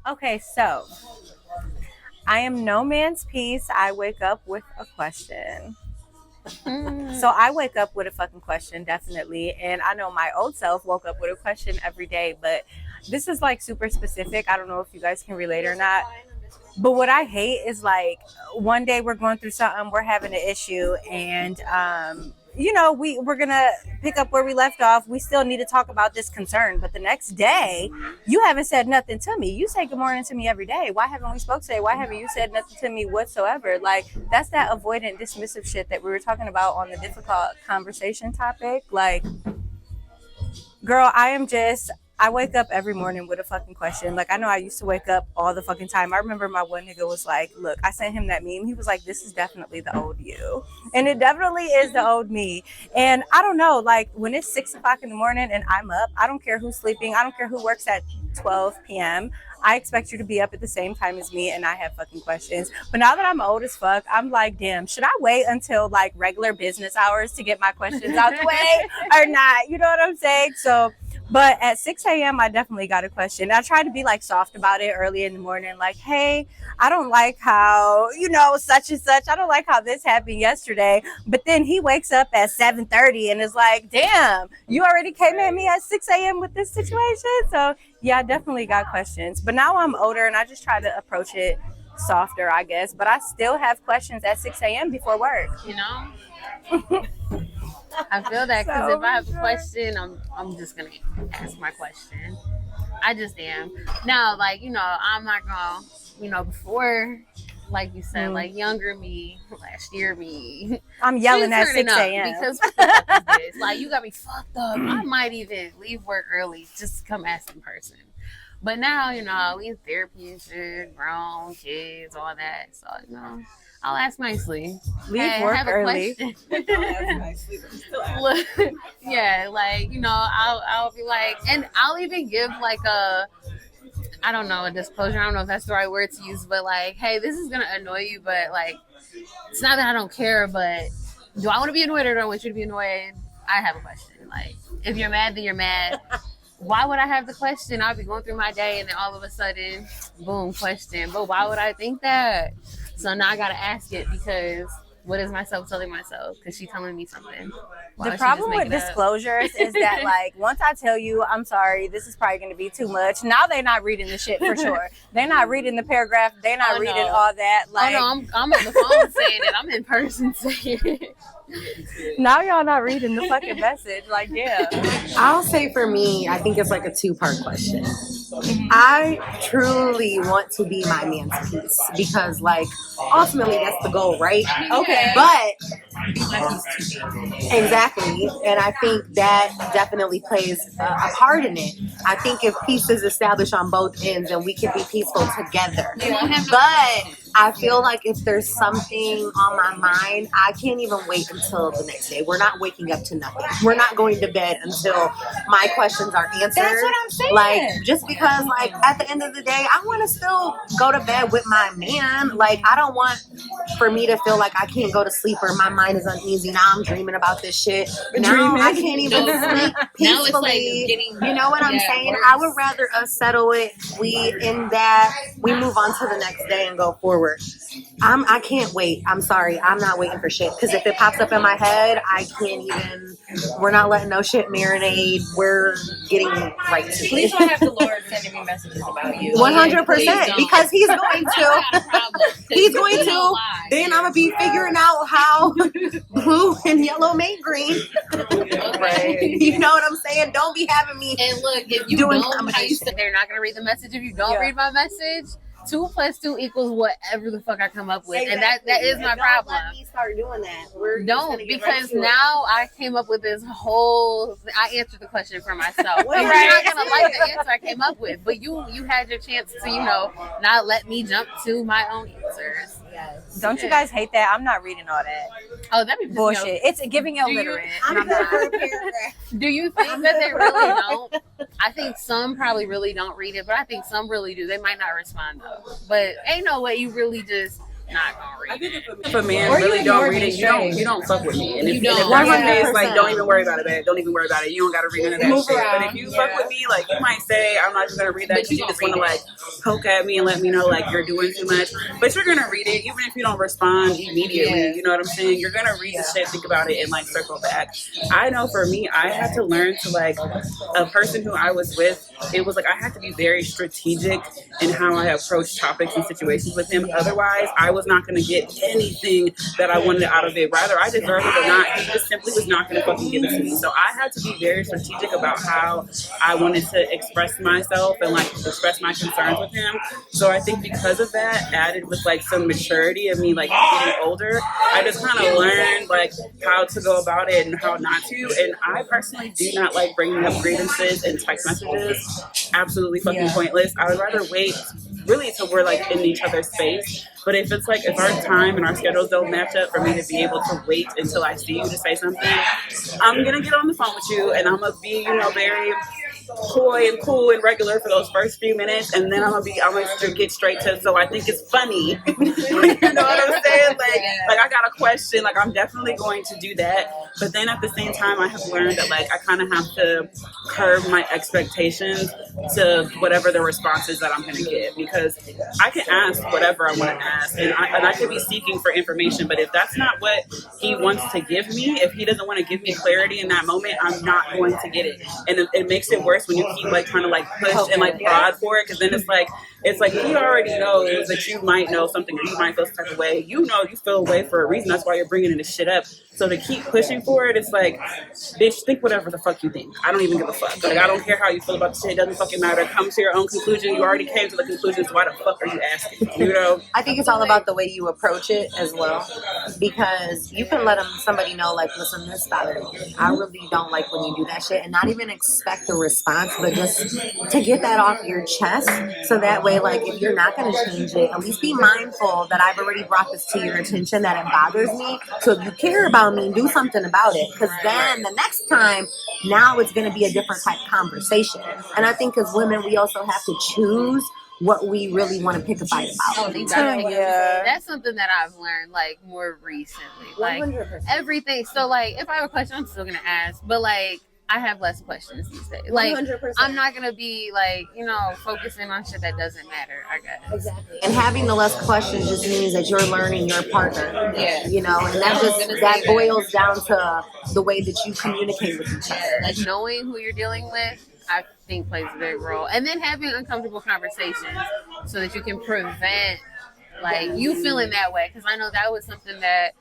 Okay, so I am no man's peace. I wake up with a question. So I wake up with a fucking question, definitely. And I know my old self woke up with a question every day, but this is like super specific. I don't know if you guys can relate or not. But what I hate is like one day we're going through something, we're having an issue, and we're gonna pick up where we left off. We still need to talk about this concern, but the next day you haven't said nothing to me. You say good morning to me every day. Why haven't we spoke today? Why haven't you said nothing to me whatsoever? Like, that's that avoidant, dismissive shit that we were talking about on the difficult conversation topic. Like, girl, I wake up every morning with a fucking question. Like, I know I used to wake up all the fucking time. I remember my one nigga was like, look, I sent him that meme. He was like, this is definitely the old you. And it definitely is the old me. And I don't know, like, when it's 6 o'clock in the morning and I'm up, I don't care who's sleeping. I don't care who works at 12 p.m. I expect you to be up at the same time as me, and I have fucking questions. But now that I'm old as fuck, I'm like, damn, should I wait until like regular business hours to get my questions out the way or not? You know what I'm saying? So, but at 6 a.m., I definitely got a question. I tried to be like soft about it early in the morning. Like, hey, I don't like how, such and such. I don't like how this happened yesterday. But then he wakes up at 7:30 and is like, damn, you already came at me at 6 a.m. with this situation. So yeah, I definitely got questions. But now I'm older and I just try to approach it softer, I guess. But I still have questions at 6 a.m. before work. I feel that because if I have a question, I'm just gonna ask my question. I just am. Now, like, I'm not gonna, before, like you said, like younger me, last year me, I'm yelling at 6 a.m. because what the fuck is this? Like, you got me fucked up. I might even leave work early just to come ask in person. But now, we in therapy and shit, grown kids, all that. So, I'll ask nicely. Leave work early. Yeah, like, I'll be like, and I'll even give like a disclosure. I don't know if that's the right word to use, but like, hey, this is gonna annoy you, but like, it's not that I don't care, but do I want to be annoyed or do I want you to be annoyed? I have a question. Like, if you're mad, then you're mad. Why would I have the question? I'll be going through my day and then all of a sudden, boom, question. But why would I think that? So now I got to ask it because what is myself telling myself? Because she's telling me something. The problem with disclosures is that, like, once I tell you, I'm sorry, this is probably going to be too much, now they're not reading the shit for sure. They're not reading the paragraph. They're not reading all that. Like, I'm on the phone saying it. I'm in person saying it. Now y'all not reading the fucking message. Like, yeah. I'll say for me, I think it's like a two-part question. I truly want to be my man's peace because, like, ultimately that's the goal, right? Okay. But exactly, and I think that definitely plays a part in it. I think if peace is established on both ends, then we can be peaceful together. But I feel like if there's something on my mind, I can't even wait until the next day. We're not waking up to nothing. We're not going to bed until my questions are answered. That's what I'm saying. Like, just because, like, at the end of the day, I want to still go to bed with my man. Like, I don't want for me to feel like I can't go to sleep or my mind is uneasy. Now I'm dreaming about this shit. Now I can't even sleep peacefully. You know what I'm saying? Worse. I would rather us settle it. We move on to the next day and go forward. I can't wait. I'm sorry. I'm not waiting for shit. Because if it pops up in my head, I can't even. We're not letting no shit marinate. We're getting right to it. Please don't have the Lord sending me messages about you. 100%. Because He's going to. He's going to. Then I'm going to be figuring out how blue and yellow make green. Right. You know what I'm saying? Don't be having me. And look, if you don't, how you said they're not going to read the message. If you don't read my message, 2 + 2 = whatever the fuck I come up with. Exactly. And that is my problem. Don't let me start doing that. Because now I came up with this whole. I answered the question for myself. Well, you're not gonna like the answer I came up with, but you had your chance to not let me jump to my own answers. Yes. Don't you guys hate that? I'm not reading all that. Oh, that'd be bullshit. It's giving illiterate. Do you think that they really don't? I think some probably really don't read it, but I think some really do. They might not respond though. But ain't no way you really just not gonna read it. If a man Or you really don't ignore read me it, you don't fuck with me. And if don't. that's the case, 100%. like, don't even worry about it, babe. Don't even worry about it. You don't gotta read none of that Move shit. around. But if you fuck with me, like, you might say, I'm not just gonna read that because you just wanna, like, poke at me and let me know, like, you're doing too much. But you're gonna read it, even if you don't respond immediately. Yeah. You know what I'm saying? You're gonna read the shit, think about it, and, like, circle back. I know for me, I had to learn to, like, a person who I was with, it was like I had to be very strategic in how I approach topics and situations with him. Otherwise, I was not going to get anything that I wanted out of it. Rather, I deserved it or not, he just simply was not going to fucking give it to me. So I had to be very strategic about how I wanted to express myself and, like, express my concerns with him. So I think because of that, added with, like, some maturity of me, like, getting older, I just kind of learned, like, how to go about it and how not to. And I personally do not like bringing up grievances and text messages. Absolutely fucking pointless. I would rather wait really till we're, like, in each other's space. But if it's like, if our time and our schedules don't match up for me to be able to wait until I see you to say something, I'm gonna get on the phone with you and I'm gonna be, you know, very coy and cool and regular for those first few minutes, and then I'm gonna get straight to, so I think it's funny. You know what I'm saying? Like I got a question, like I'm definitely going to do that. But then at the same time, I have learned that, like, I kind of have to curb my expectations to whatever the response is that I'm going to get, because I can ask whatever I want to ask, and I could be seeking for information, but if that's not what he wants to give me, if he doesn't want to give me clarity in that moment, I'm not going to get it. And it makes it worse when you keep, like, trying to, like, push and, like, prod for it, because then it's like he already knows that you might know something, or you might feel some type of way. You know you feel a way for a reason. That's why you're bringing this shit up. So to keep pushing for it, it's like, bitch, think whatever the fuck you think. I don't even give a fuck. Like, I don't care how you feel about the shit. It doesn't fucking matter. Come to your own conclusion. You already came to the conclusion, so why the fuck are you asking? You know? I think it's all about the way you approach it as well, because you can let somebody know, like, listen, this bothers me. I really don't like when you do that shit, and not even expect a response, but just to get that off your chest, so that way, like, if you're not going to change it, at least be mindful that I've already brought this to your attention, that it bothers me. So if you care about me, do something about it, because then the next time, now it's going to be a different type of conversation. And I think as women, we also have to choose what we really want to pick a fight about. That's something that I've learned, like, more recently. Like, 100%. everything. So, like, if I have a question, I'm still gonna ask, but, like, I have less questions these days. Like, 100%. I'm not gonna be, like, you know, focusing on shit that doesn't matter, I guess. Exactly. And having the less questions just means that you're learning your partner. Yeah. You know, and that boils down to the way that you communicate with each other. Like, knowing who you're dealing with, I think plays a big role. And then having uncomfortable conversations so that you can prevent, like, you feeling that way. Because I know that was something that,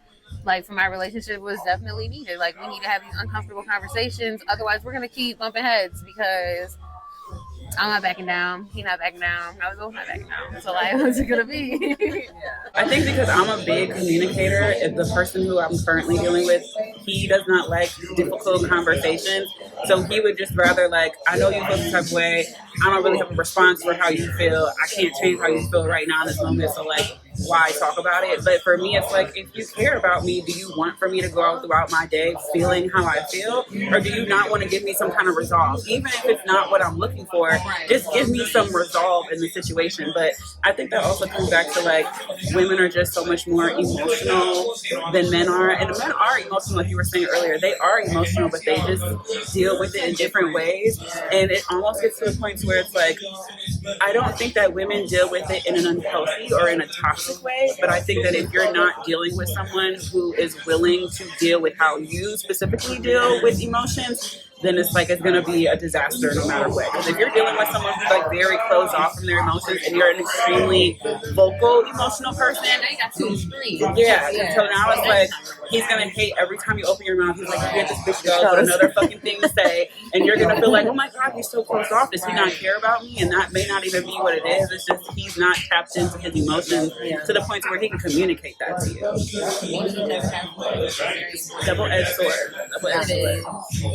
like, for my relationship was definitely needed. Like, we need to have these uncomfortable conversations. Otherwise, we're going to keep bumping heads because I'm not backing down. He's not backing down. I was both not backing down. So, like, what's it going to be? I think because I'm a big communicator, if the person who I'm currently dealing with, he does not like difficult conversations. So he would just rather, like, I know you feel some type of way. I don't really have a response for how you feel. I can't change how you feel right now in this moment. So, like, why talk about it? But for me, it's like, if you care about me, do you want for me to go out throughout my day feeling how I feel? Or do you not want to give me some kind of resolve? Even if it's not what I'm looking for, just give me some resolve in the situation. But I think that also comes back to, like, women are just so much more emotional than men are. And men are emotional, like you were saying earlier. They are emotional, but they just deal with it in different ways. And it almost gets to a point where it's like, I don't think that women deal with it in an unhealthy or in a toxic way, but I think that if you're not dealing with someone who is willing to deal with how you specifically deal with emotions, then it's like, it's going to be a disaster no matter what. Because if you're dealing with someone who's, like, very closed off from their emotions, and you're an extremely vocal, emotional person, They got two extremes. yeah. So now it's like, he's going to hate every time you open your mouth. He's like, here this bitch goes with another fucking thing to say. And you're going to feel like, oh my God, he's so closed off. Does he not care about me? And that may not even be what it is. It's just he's not tapped into his emotions to the point to where he can communicate that to you. Double-edged sword. Double-edged sword.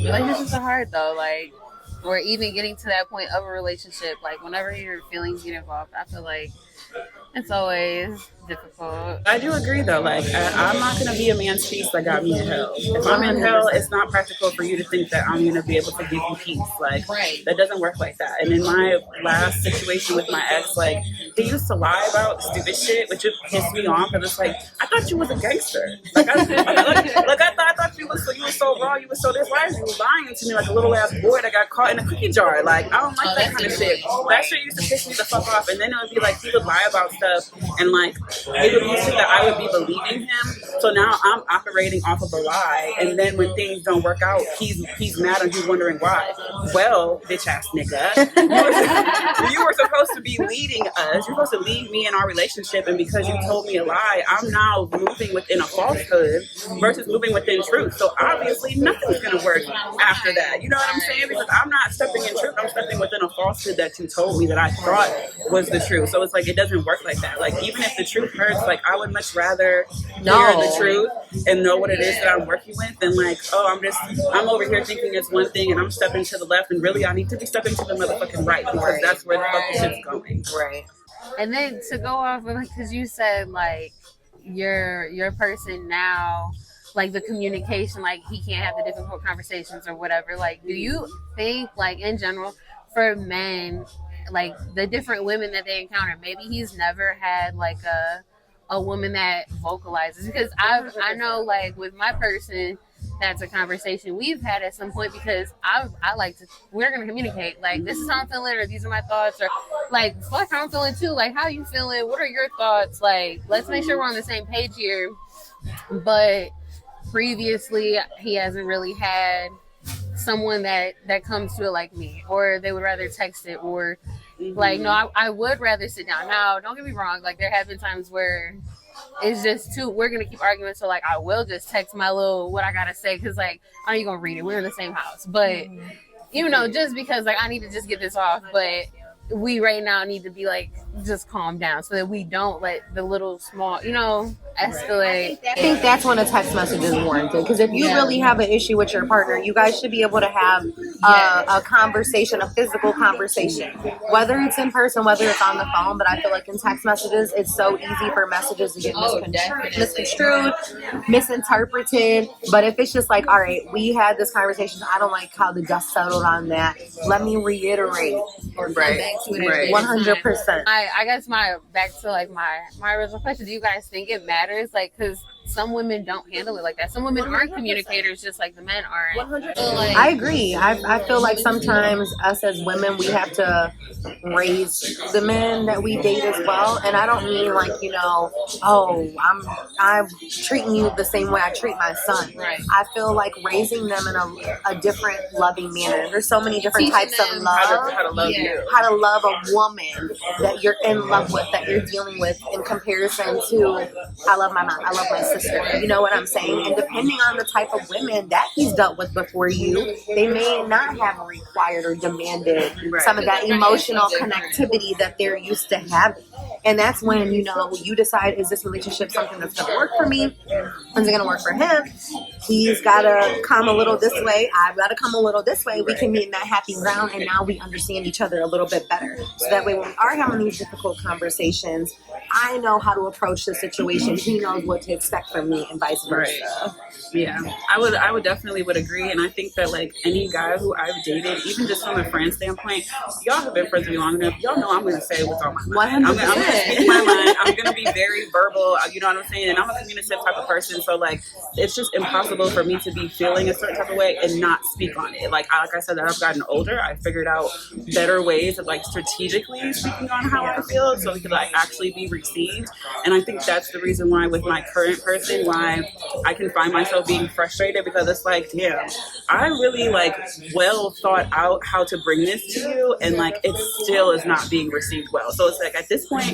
Relationships are hard, though. Like, or even getting to that point of a relationship, like, whenever your feelings get involved, I feel like It's always difficult. I do agree though. Like I'm not gonna be a man's peace that got me in hell. If I'm in hell, it's not practical for you to think that I'm gonna be able to give you peace. Like that doesn't work like that. And in my last situation with my ex, like he used to lie about stupid shit, which just pissed me off. Because it's like I thought you was a gangster. Like I thought you was so raw. You was so this. Why are you lying to me like a little ass boy that got caught in a cookie jar? Like I don't like that kind of shit. That shit used to piss me the fuck off. And then it would be like he would lie about stuff and like it would be shit that I would be believing him. So now I'm operating off of a lie. And then when things don't work out, he's mad and he's wondering why. Well, bitch ass nigga, you were supposed to be leading us. You're supposed to lead me in our relationship. And because you told me a lie, I'm now moving within a falsehood versus moving within truth. So obviously nothing's going to work after that. You know what I'm saying? Because I'm not stepping in truth. I'm stepping within a falsehood that you told me that I thought was the truth. So it's like, it doesn't work like that. Like, even if the truth hurts, like, I would much rather hear the truth and know what it is that I'm working with than like, oh, I'm over here thinking it's one thing and I'm stepping to the left and really I need to be stepping to the motherfucking right because that's where the fucking shit's going. Right. And then to go off of, because you said like your person now, like the communication, like he can't have the difficult conversations or whatever. Like, do you think, like in general, for men, like the different women that they encounter, maybe he's never had like a woman that vocalizes? Because I know like with my person, that's a conversation we've had at some point because I like to, we're going to communicate. Like, this is how I'm feeling, or these are my thoughts, or like, fuck how I'm feeling too. Like, how you feeling? What are your thoughts? Like, let's make sure we're on the same page here. But previously, he hasn't really had someone that comes to it like me, or they would rather text it, or like, no, I would rather sit down. Now, don't get me wrong. Like, there have been times where it's just we're going to keep arguing. So, like, I will just text my little, what I got to say. Cause like, I know you're going to read it. We're in the same house, but you know, just because like, I need to just get this off, but we right now need to be like, just calm down so that we don't let the little small, you know, escalate. I think that's when a text message is warranted. Because if you really have an issue with your partner, you guys should be able to have a conversation, a physical conversation, whether it's in person, whether it's on the phone. But I feel like in text messages, it's so easy for messages to get misconstrued, misinterpreted. But if it's just like, all right, we had this conversation, I don't like how the dust settled on that. Let me reiterate. Right. 100%. I guess back to like my original question, do you guys think it matters? Like, because some women don't handle it like that. Some women aren't communicators just like the men aren't. So, like, I agree. I feel like sometimes us as women, we have to raise the men that we date as well. And I don't mean like, you know, oh, I'm treating you the same way I treat my son. Right. I feel like raising them in a different loving manner. There's so many different types of love. How to love you. How to love a woman that you're in love with, that you're dealing with, in comparison to, I love my mom, I love my sister. You know what I'm saying? And depending on the type of women that he's dealt with before you, they may not have required or demanded some of that emotional connectivity that they're used to having. And that's when, you know, you decide, is this relationship something that's going to work for me? Is it going to work for him? He's got to come a little this way. I've got to come a little this way. We can meet in that happy ground, and now we understand each other a little bit better. So that way, when we are having these difficult conversations, I know how to approach the situation. He knows what to expect from me, and vice versa. Right. Yeah, I would definitely would agree, and I think that like any guy who I've dated, even just from a friend standpoint, y'all have been friends with me long enough. Y'all know I'm going to say what's on my mind. I'm going to speak my mind. I'm going to be very verbal. You know what I'm saying? And I'm a communicative type of person, so like it's just impossible for me to be feeling a certain type of way and not speak on it. Like I said, that I've gotten older, I figured out better ways of like strategically speaking on how I feel, so it could like actually be received. And I think that's the reason why with my current person, why I can find myself being frustrated, because it's like, damn, I really like well thought out how to bring this to you, and like it still is not being received well. So it's like at this point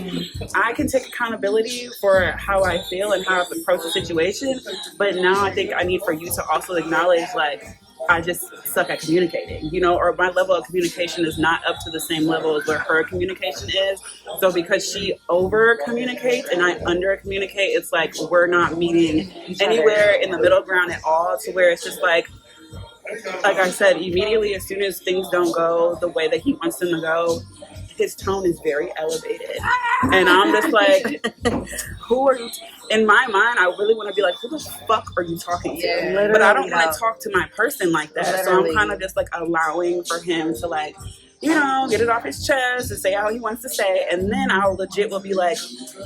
I can take accountability for how I feel and how I've approached the situation, but now I think I need for you to also acknowledge like I just suck at communicating, you know, or my level of communication is not up to the same level as where her communication is. So because she over communicates and I under communicate, it's like we're not meeting anywhere in the middle ground at all, to where it's just like I said, immediately as soon as things don't go the way that he wants them to go, his tone is very elevated. And I'm just like, who are you? In my mind, I really want to be like, who the fuck are you talking to? Yeah. But I don't want to talk to my person like that. So Literally. I'm kind of just like allowing for him to like, you know, get it off his chest and say how he wants to say. And then I'll legit will be like,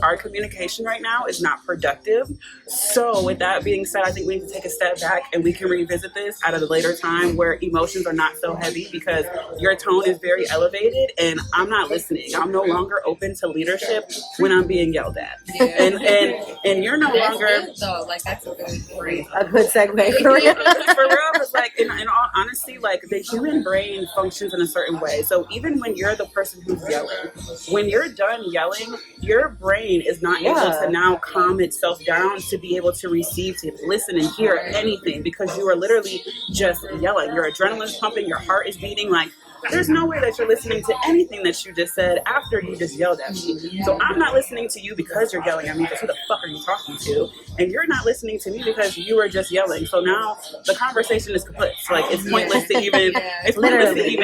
our communication right now is not productive. So with that being said, I think we need to take a step back and we can revisit this at a later time where emotions are not so heavy because your tone is very elevated and I'm not listening. I'm no longer open to leadership when I'm being yelled at. Yeah. And you're no That's longer... good, though. Like, that's a really great. A good segue for real. For real, it's like, in all honesty, like the human brain functions in a certain way. So even when you're the person who's yelling, when you're done yelling, your brain is not able to now calm itself down to be able to receive, to listen and hear anything because you are literally just yelling. Your adrenaline's pumping, your heart is beating. Like, there's no way that you're listening to anything that you just said after you just yelled at me. So I'm not listening to you because you're yelling at me, because who the fuck are you talking to? And you're not listening to me because you were just yelling. So now the conversation is kaput. Like, it's pointless to even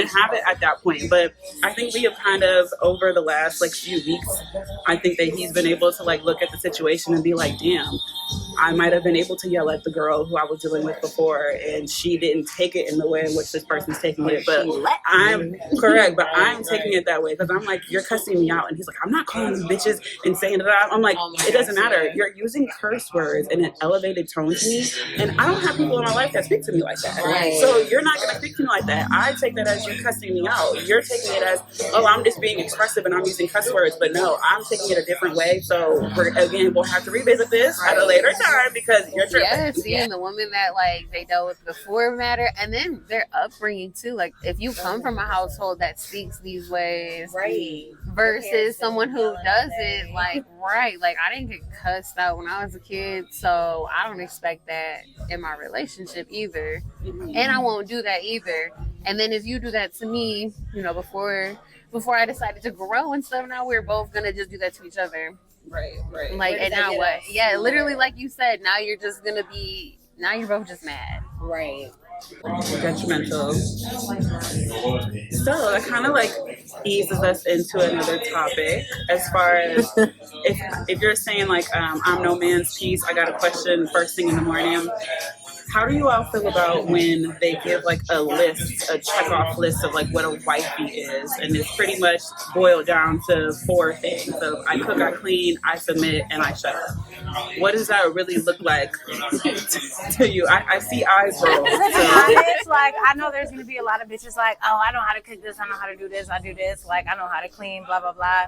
have it at that point. But I think we have kind of, over the last like few weeks, I think that he's been able to like look at the situation and be like, damn, I might have been able to yell at the girl who I was dealing with before and she didn't take it in the way in which this person's taking it. But I'm correct, but I'm taking it that way because I'm like, you're cussing me out. And he's like, I'm not calling you bitches and saying that. I'm like, it doesn't matter. You're using curse words in an elevated tone to me. And I don't have people in my life that speak to me like that. Right. So you're not going to speak to me like that. I take that as you cussing me out. You're taking it as, oh, I'm just being expressive and I'm using cuss words. But no, I'm taking it a different way. So we'll have to revisit this at a later time because you're tripping. Yeah, seeing the women that like they dealt with before matter, and then their upbringing too. Like if you come from a household that speaks these ways, Right. versus someone who doesn't, like I didn't get cussed out when I was a kid, so I don't expect that in my relationship either, and I won't do that either. And then if you do that to me, you know, before I decided to grow and stuff, now we're both gonna just do that to each other. Right. Like, and now what? Yeah, literally, like you said, now you're just gonna be. Now you're both just mad. Right. Judgmental. So that kind of like eases us into another topic as far as if you're saying like I'm no man's piece, I got a question first thing in the morning. How do you all feel about when they give like a list, a check-off list of like what a wifey is, and it's pretty much boiled down to 4 things: so I cook, I clean, I submit, and I shut up. What does that really look like to you? I see eyes roll. It's like, I know there's gonna be a lot of bitches like, oh, I know how to cook this, I know how to do this, I do this, like I know how to clean, blah blah blah.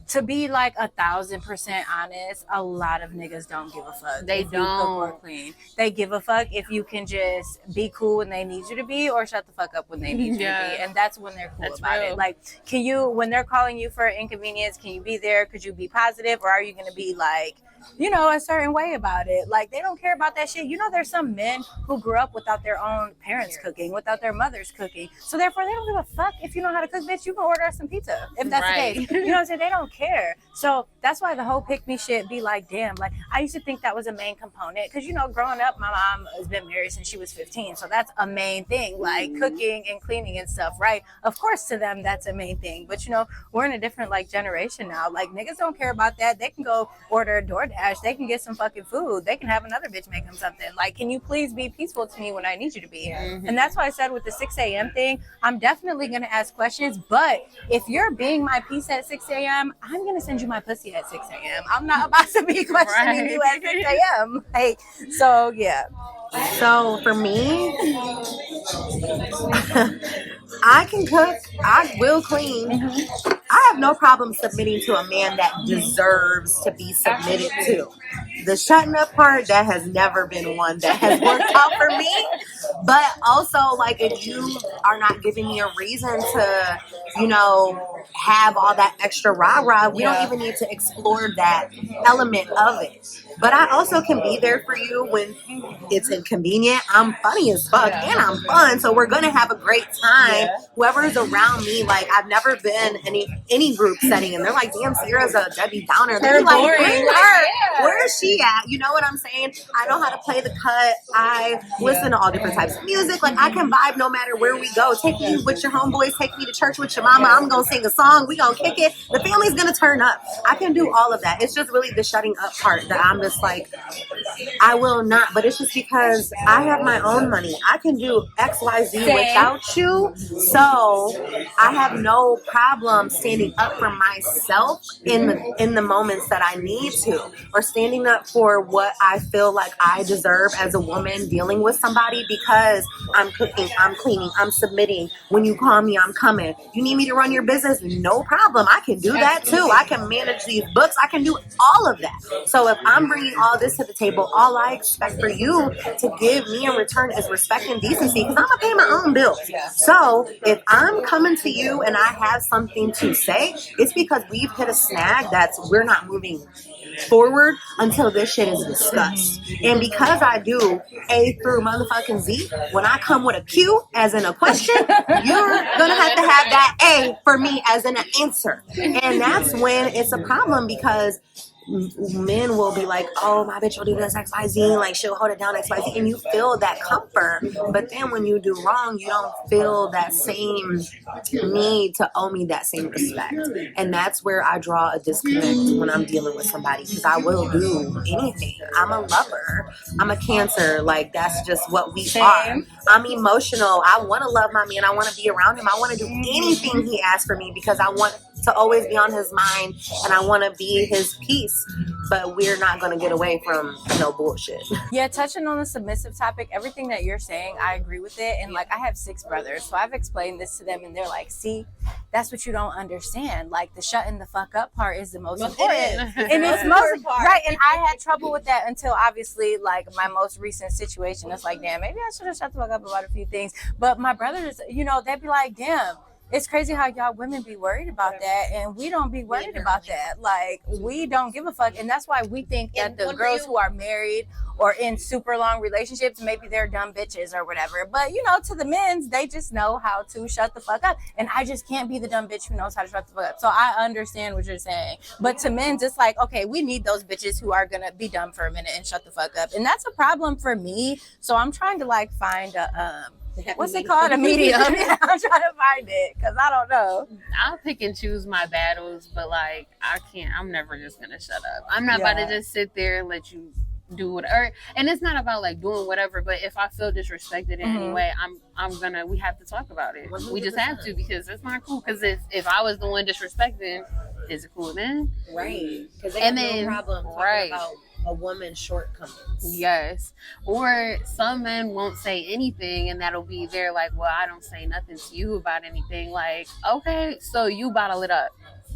To be like 1,000% honest, a lot of niggas don't give a fuck. They if you cook or clean. They give a fuck if you can just be cool when they need you to be, or shut the fuck up when they need you to be. And that's when they're cool about it. Like, when they're calling you for inconvenience, can you be there? Could you be positive, or are you gonna be like, you know, a certain way about it? Like, they don't care about that shit. You know, there's some men who grew up without their own parents cooking, without their mothers cooking. So therefore, they don't give a fuck if you know how to cook, bitch. You can order us some pizza if that's the case. You know what I'm saying? They don't care. So that's why the whole pick me shit be like, damn. Like, I used to think that was a main component because, you know, growing up, my mom has been married since she was 15. So that's a main thing, like cooking and cleaning and stuff, right? Of course, to them, that's a main thing. But, you know, we're in a different like generation now. Like, niggas don't care about that. They can go order a DoorDash. They can get some fucking food. They can have another bitch make them something. Like, can you please be peaceful to me when I need you to be? And that's why I said with the 6 a.m. thing, I'm definitely going to ask questions. But if you're being my piece at 6 a.m., I'm going to send you my pussy at 6 a.m. I'm not about to be questioning you at 6 a.m. Like, so, yeah. So for me, I can cook, I will clean. I have no problem submitting to a man that deserves to be submitted to. The shutting up part, that has never been one that has worked out for me. But also, like, if you are not giving me a reason to, you know, have all that extra rah-rah, we don't even need to explore that element of it. But I also can be there for you when it's inconvenient. I'm funny as fuck and I'm fun, so we're gonna have a great time. Whoever's around me, like I've never been in any group setting, and they're like, "Damn, Sierra's a Debbie Downer." They're like, "Bring her. Where is she at?" You know what I'm saying? I know how to play the cut. I listen to all different types of music. Like I can vibe no matter where we go. Take me with your homeboys. Take me to church with your mama. I'm gonna sing a song. We gonna kick it. The family's gonna turn up. I can do all of that. It's just really the shutting up part that I'm just like, I will not. But it's just because I have my own money. I can do XYZ without you. So I have no problem standing up for myself in the moments that I need to, or standing up for what I feel like I deserve as a woman dealing with somebody, because I'm cooking, I'm cleaning, I'm submitting. When you call me, I'm coming. You need me to run your business? No problem. I can do that too. I can manage these books. I can do all of that. So if I'm bringing all this to the table, all I expect for you to give me in return is respect and decency, because I'm gonna pay my own bills. So if I'm coming to you and I have something to say, it's because we've hit a snag that's we're not moving forward until this shit is discussed. And because I do A through motherfucking Z, when I come with a Q as in a question, you're gonna have to have that A for me as in an answer. And that's when it's a problem, because men will be like, oh, my bitch will do this XYZ, like she'll hold it down XYZ, and you feel that comfort. But then when you do wrong, you don't feel that same need to owe me that same respect. And that's where I draw a disconnect when I'm dealing with somebody, because I will do anything. I'm a lover. I'm a Cancer. Like that's just what we are. I'm emotional. I want to love my man. I want to be around him. I want to do anything he asks for me, because I want to always be on his mind and I want to be his peace. But we're not going to get away from no bullshit. Yeah, touching on the submissive topic, everything that you're saying, I agree with it. And like, I have 6 brothers, so I've explained this to them, and they're like, see, that's what you don't understand. Like, the shutting the fuck up part is the most important. And it's most right. And I had trouble with that until obviously, like, my most recent situation. It's like, damn, maybe I should have shut the fuck up about a few things. But my brothers, you know, they'd be like, damn, it's crazy how y'all women be worried about that, and we don't be worried about that. Like, we don't give a fuck. And that's why we think that the girls who are married or in super long relationships, maybe they're dumb bitches or whatever. But, you know, to the men's, they just know how to shut the fuck up. And I just can't be the dumb bitch who knows how to shut the fuck up. So I understand what you're saying. But to men's, it's like, okay, we need those bitches who are going to be dumb for a minute and shut the fuck up. And that's a problem for me. So I'm trying to, like, find a... what's it called? A medium. Yeah, I'm trying to find it because I don't know. I'll pick and choose my battles, but like I can't. I'm never just gonna shut up. I'm not about to just sit there and let you do whatever. And it's not about like doing whatever. But if I feel disrespected in any way, I'm gonna. We have to talk about it. 100%. We just have to, because it's not cool. Because if I was the one disrespecting, is it cool then? Right. Because they have no problem talking about a woman's shortcomings. Yes. Or some men won't say anything, and that'll be there like, well, I don't say nothing to you about anything. Like, okay, so you bottle it up.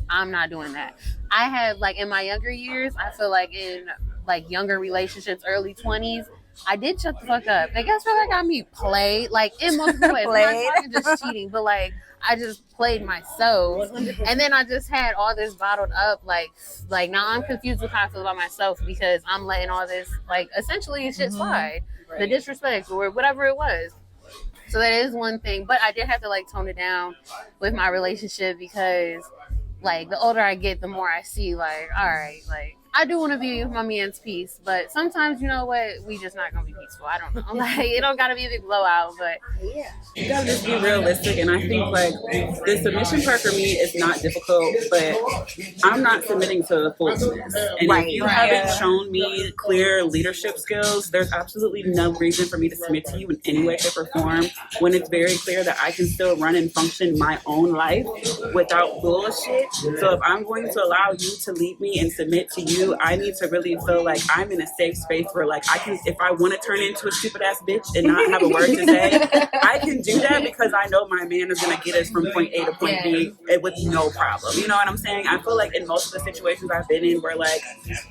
I'm not doing that. I have, like, in my younger years, I feel like in like younger relationships, early 20s, I did shut the fuck up. I guess I got me played, like in multiple ways. I'm not just cheating, but like I just played myself. 100%. And then I just had all this bottled up, like now I'm confused with how I feel about myself, because I'm letting all this, like, essentially shit slide. The disrespect or whatever it was. So that is one thing. But I did have to like tone it down with my relationship, because like the older I get, the more I see like, all right, like I do want to be my man's peace, but sometimes, you know what, we just not gonna be peaceful. I don't know, like it don't gotta be a big blowout, but yeah, you gotta just be realistic. And I think like the submission part for me is not difficult, but I'm not submitting to foolishness. And if you haven't shown me clear leadership skills, there's absolutely no reason for me to submit to you in any way, shape, or form, when it's very clear that I can still run and function my own life without bullshit. So if I'm going to allow you to lead me and submit to you, I need to really feel like I'm in a safe space where like I can, if I want to turn into a stupid ass bitch and not have a word to say, I can do that, because I know my man is going to get us from point A to point B with no problem. You know what I'm saying? I feel like in most of the situations I've been in where like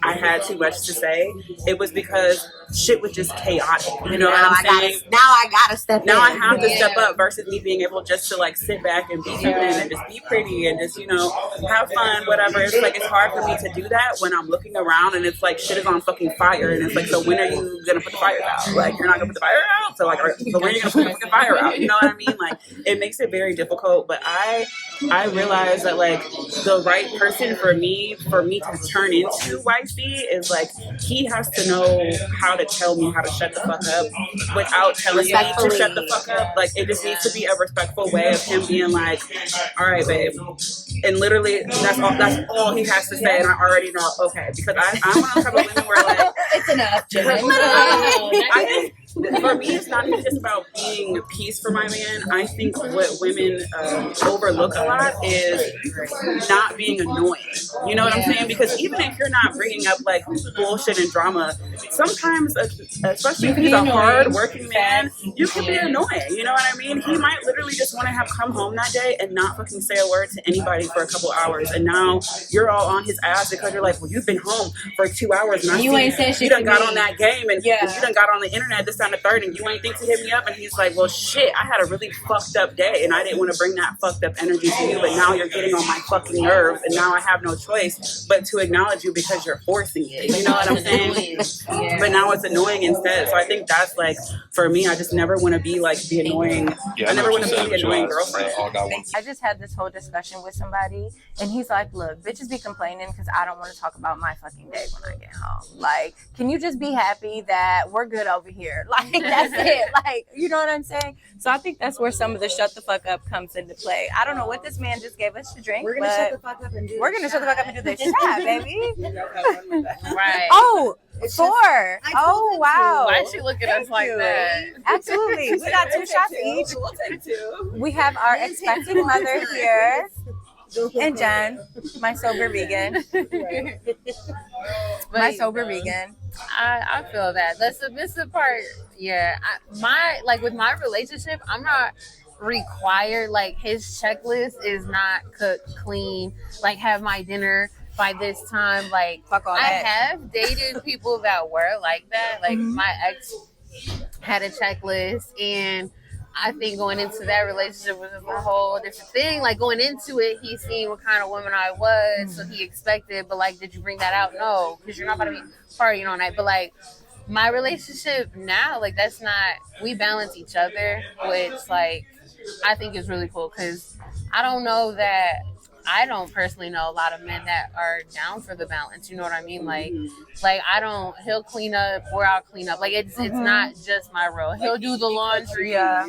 I had too much to say, it was because shit was just chaotic. You know what I'm saying? Now I gotta step in. Now I have to step up versus me being able just to like sit back and be feminine and just be pretty and just, you know, have fun, whatever. It's like it's hard for me to do that when I'm looking looking around and it's like shit is on fucking fire, and it's like, so when are you gonna put the fire out? Like, you're not gonna put the fire out, so like, so when are you gonna put the fucking fire out? You know what I mean? Like, it makes it very difficult. But I realize that like the right person for me to turn into Wifey is like, he has to know how to tell me how to shut the fuck up without telling me to shut the fuck up. Like, it just needs to be a respectful way of him being like, all right, babe. And literally, that's all he has to say, and I already know, okay, because I'm one of those type of women where like, It's enough, Jenn. I think for me, it's not even just about being peace for my man. I think what women overlook a lot is not being annoying. You know what I'm saying? Because even if you're not bringing up like bullshit and drama, sometimes, especially if he's a hard working man, you can be annoying. You know what I mean? He might literally just want to have come home that day and not fucking say a word to anybody for a couple hours, and now you're all on his ass because you're like, well, you've been home for 2 hours and You ain't said shit you done to got me. on that game, and you done got on the internet this time the third, and you ain't think to hit me up. And he's like, well, shit, I had a really fucked up day, and I didn't want to bring that fucked up energy to you, but now you're getting on my fucking nerves, and now I have no choice but to acknowledge you because you're forcing it. You know what I'm saying? But now it's annoying instead. So I think that's like, for me, I just never want to be like the annoying. I never want to be the annoying girlfriend. I just had this whole discussion with somebody, and he's like, look, bitches be complaining because I don't want to talk about my fucking day when I get home. Like, can you just be happy that we're good over here? Like, that's it. Like, you know what I'm saying? So I think that's where some of the shut the fuck up comes into play. I don't know what this man just gave us to drink, We're gonna shut the fuck up and do. we're gonna shut the fuck up and do this shot, baby. Right. Oh, It's just- 4. I told Oh, him wow. Why is she looking at us like that? Absolutely. We got 2 shots each. We'll take 2. We have our expecting mother here, and Jenn, my sober vegan. My sober vegan. I feel that. The submissive part, yeah. With my relationship, I'm not required, like, his checklist is not cook, clean, like, have my dinner by this time. Like, Fuck all I that. have dated people that were like that. Like, my ex had a checklist, and I think going into that relationship was a whole different thing. Like, going into it, he seen what kind of woman I was, so he expected, but, like, did you bring that out? No, because you're not about to be partying all night. But, like, my relationship now, like, that's not, we balance each other, which, like, I think is really cool, because I don't personally know a lot of men that are down for the balance. You know what I mean? Like he'll clean up or I'll clean up. Like, it's not just my role. He'll do the laundry. Yeah,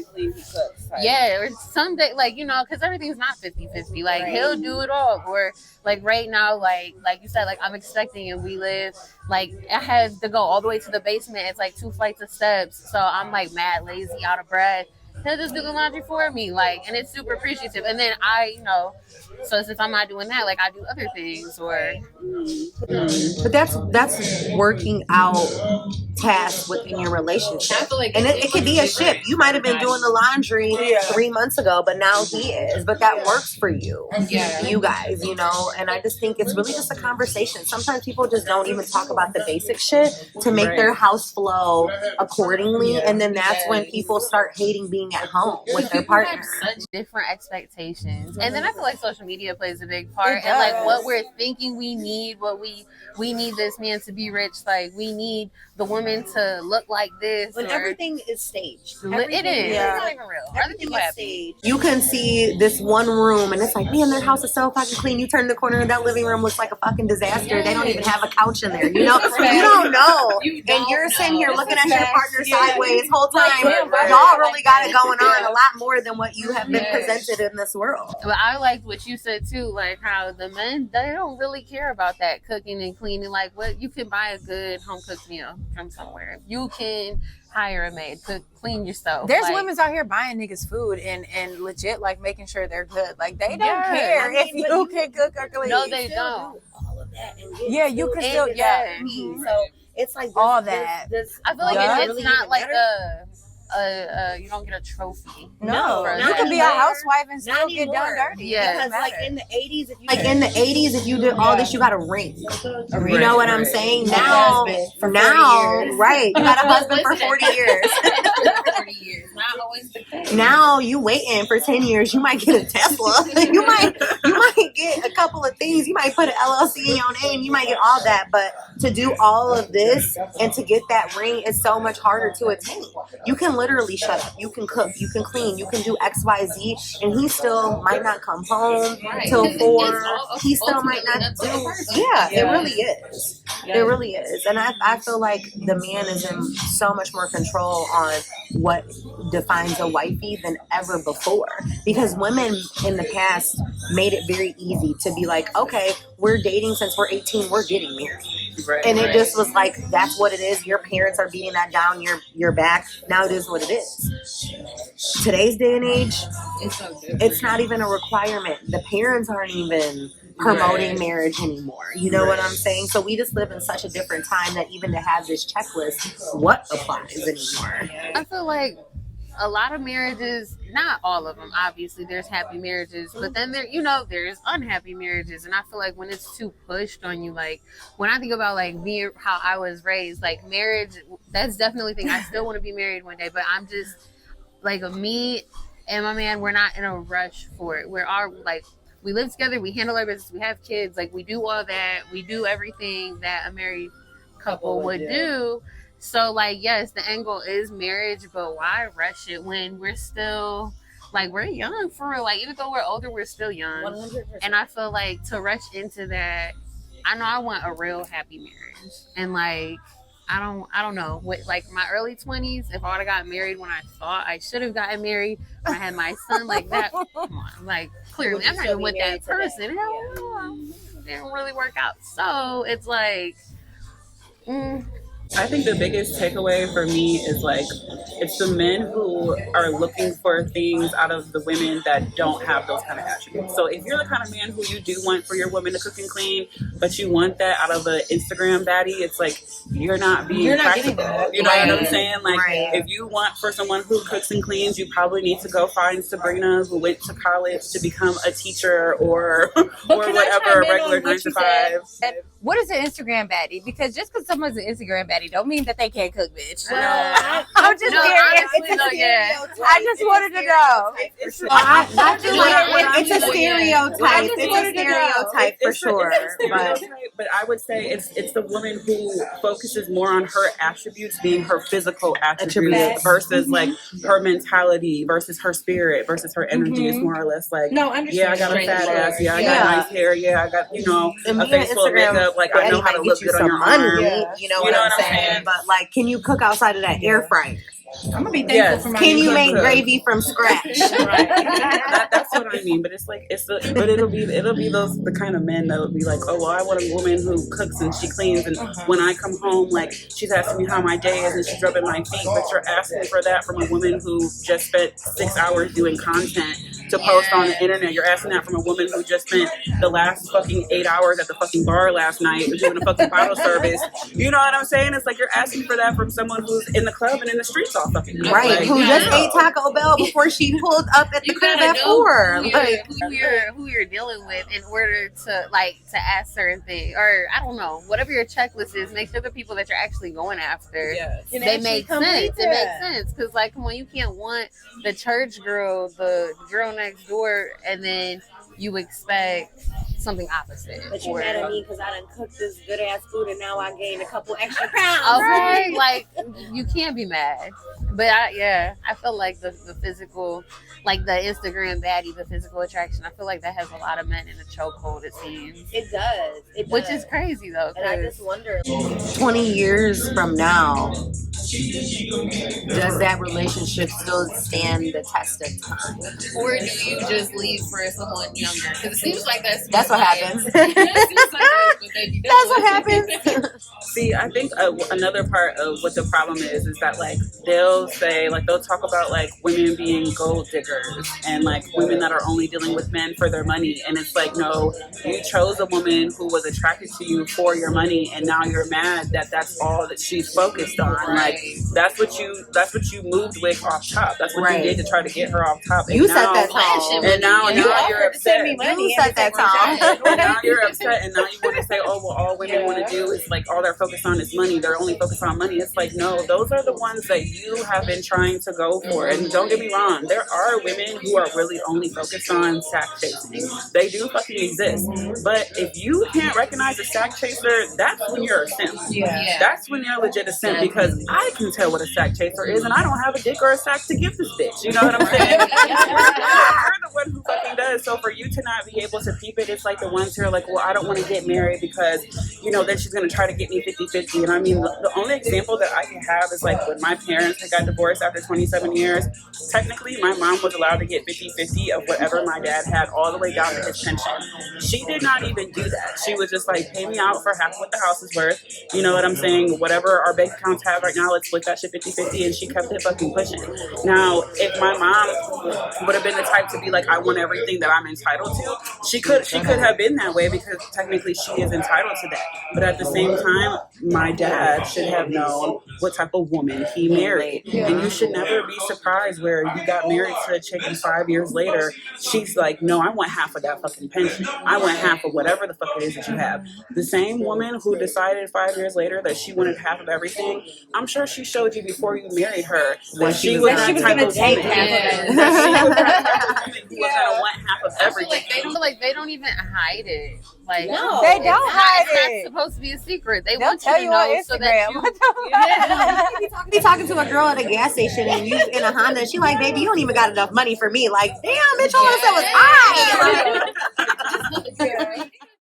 or someday, like, you know, because everything's not 50-50. Like, he'll do it all. Or, like, right now, like you said, like, I'm expecting, and we live, like, I have to go all the way to the basement. It's like 2 flights of steps. So I'm, like, mad lazy, out of breath. He'll just do the laundry for me, like, and it's super appreciative. And then so since I'm not doing that, like, I do other things, or. But that's working out tasks within your relationship, I feel like and it could be a shift. You might have been doing the laundry 3 months ago, but now he is. But that works for you, you guys, you know. And I just think it's really just a conversation. Sometimes people just don't even talk about the basic shit to make their house flow accordingly, and then that's when people start hating being at home with their partner. Have such different expectations, and then I feel like social media plays a big part, It and like does. what we're thinking we need, what we need this man to be rich, like we need the woman to look like this. When or- everything is staged. it is. Yeah. It's not even real. Other Everything people is have staged. You can see this one room, and it's like, man, their house is so fucking clean. You turn the corner, and that living room looks like a fucking disaster. They don't even have a couch in there. You know, you don't know, and you're sitting here looking at your partner sideways whole time. Y'all really got it going on a lot more than what you have been presented in this world. But I liked what you said too, like how the men, they don't really care about that cooking and cleaning. Like, what, you can buy a good home cooked meal from somewhere. You can hire a maid, cook, clean yourself. There's like, women's out here buying niggas food and legit, like, making sure they're good. Like, they don't Yeah, care I mean, if but you you can cook or clean. No, they don't. All of that and get Yeah, you can still, yeah. Mhm. So it's like All that. I feel like Yeah. it's not like you don't get a trophy. No, for you that. can be a housewife and still Not get done anymore. dirty. Yeah. Because like Matter. in the 80s, Like in the 80s, if you did all this, you got a ring. You know what I'm saying? My Now, husband for 40 now, years. right? You got a husband for 40 years. 40 years. Not always the case. Now you waiting for 10 years. You might get a Tesla. you might get get a couple of things. You might put an LLC in your name. You might get all that. But to do all of this and to get that ring is so much harder to attain. You can literally shut up. You can cook. You can clean. You can do X, Y, Z. And he still might not come home till 4. He still might not do. Yeah, it really is. It really is. And I feel like the man is in so much more control on what defines a wifey than ever before. Because women in the past made it very easy to be like, okay, we're dating since we're 18, we're getting married. Right, and it just was like, that's what it is. Your parents are beating that down your back. Now it is what it is. Today's day and age, it's not even a requirement. The parents aren't even promoting marriage anymore. You know what I'm saying? So we just live in such a different time that even to have this checklist, what applies anymore? I feel like a lot of marriages, not all of them, obviously there's happy marriages, but then there's unhappy marriages. And I feel like when it's too pushed on you, like when I think about like me, how I was raised, like marriage, that's definitely a thing. I still want to be married one day, but I'm just like, me and my man, we're not in a rush for it. We live together, we handle our business, we have kids, like we do all that, we do everything that a married couple would do. So like, yes, the end goal is marriage, but why rush it when we're still like, we're young for real. Like even though we're older, we're still young. 100%. And I feel like to rush into that, I know I want a real happy marriage. And like, I don't know. Like my early 20s, if I would have gotten married when I thought I should have gotten married, when I had my son, like that, come on, like clearly I'm not even with that person. Hell no, it didn't really work out. So it's like, I think the biggest takeaway for me is like, it's the men who are looking for things out of the women that don't have those kind of attributes. So if you're the kind of man who you do want for your woman to cook and clean, but you want that out of an Instagram baddie, it's like, you're not being practical. That. You know what I'm saying? Like, if you want for someone who cooks and cleans, you probably need to go find Sabrina who went to college to become a teacher or whatever, a regular 9 to 5. What is an Instagram baddie? Because just because someone's an Instagram baddie don't mean that they can't cook, bitch. Well, I'm just I just wanted to know. It's a stereotype. It's a stereotype for sure. But I would say it's the woman who focuses more on her attributes being her physical attributes versus like her mentality versus her spirit versus her energy is more or less like, yeah, I got a fat ass, yeah, I got nice hair, yeah, I got, a face full of makeup. Like I know how to look good on your arm. You know what I'm saying? But like, can you cook outside of that air fryer? I'm gonna be thankful for my. Can you make gravy from scratch? That's what I mean. But it's like but it'll be the kind of men that'll be like, oh well, I want a woman who cooks and she cleans, and when I come home, like she's asking me how my day is and she's rubbing my feet. But you're asking for that from a woman who just spent 6 hours doing content to post on the internet. You're asking that from a woman who just spent the last fucking 8 hours at the fucking bar last night doing a fucking bottle service. You know what I'm saying? It's like you're asking for that from someone who's in the club and in the streets all fucking night. Right, who just ate Taco Bell before she pulled up at the crib at 4. Who you're dealing with in order to ask certain things, or I don't know, whatever your checklist is. Make sure the people that you're actually going after, they make sense. It makes sense because like, come on, you can't want the church girl, the girl next door, and then you expect something opposite. But you mad at me because I done cooked this good ass food and now I gained a couple extra pounds. Okay, like you can't be mad. But I feel like the physical, like the Instagram baddie, the physical attraction, I feel like that has a lot of men in a chokehold, it seems. It does. Which is crazy though. And I just wonder, 20 years from now, does that relationship still stand the test of time? Or do you just leave for someone younger? Because it seems like that's what happens. That's what happens. See, I think another part of what the problem is that like they'll talk about like women being gold diggers and like women that are only dealing with men for their money, and it's like, no, you chose a woman who was attracted to you for your money, and now you're mad that that's all that she's focused on. Like that's what you moved with off top. That's what you did to try to get her off top. You set that tone, and now you're upset. You set that tone. Now you're upset, and now you want to say, oh well, all women want to do is like all they're focused focused on is money. They're only focused on money. It's like, no, those are the ones that you have been trying to go for. And don't get me wrong, there are women who are really only focused on sack chasing. They do fucking exist. But if you can't recognize a sack chaser, that's when you're a simp. That's when you're legit a simp, because I can tell what a sack chaser is, and I don't have a dick or a sack to give this bitch. You know what I'm saying? You're the one who fucking does. So for you to not be able to peep it, it's like the ones who are like, well, I don't want to get married because, you know, then she's going to try to get me 50-50. And I mean, the only example that I can have is like when my parents had got divorced after 27 years, technically my mom was allowed to get 50-50 of whatever my dad had, all the way down to his pension. She did not even do that. She was just like, pay me out for half what the house is worth. You know what I'm saying? Whatever our bank accounts have right now, let's split that shit 50-50. And she kept it fucking pushing. Now, if my mom would have been the type to be like, I want everything that I'm entitled to, she could have been that way, because technically she is entitled to that. But at the same time, my dad should have known what type of woman he married. And you should never be surprised where you got married to a chick and 5 years later, she's like, no, I want half of that fucking pension. I want half of whatever the fuck it is that you have. The same woman who decided 5 years later that she wanted half of everything, I'm sure she showed you before you married her that she was going to take half of it. That she was that type of woman who was going to want half of everything. They don't even hide it. Like, no, they don't hide it. It's not supposed to be a secret. They'll want tell you to know so that you be talking to a girl at a gas station and you in a Honda, she like, baby, you don't even got enough money for me. Like, damn, bitch, all I said was hi.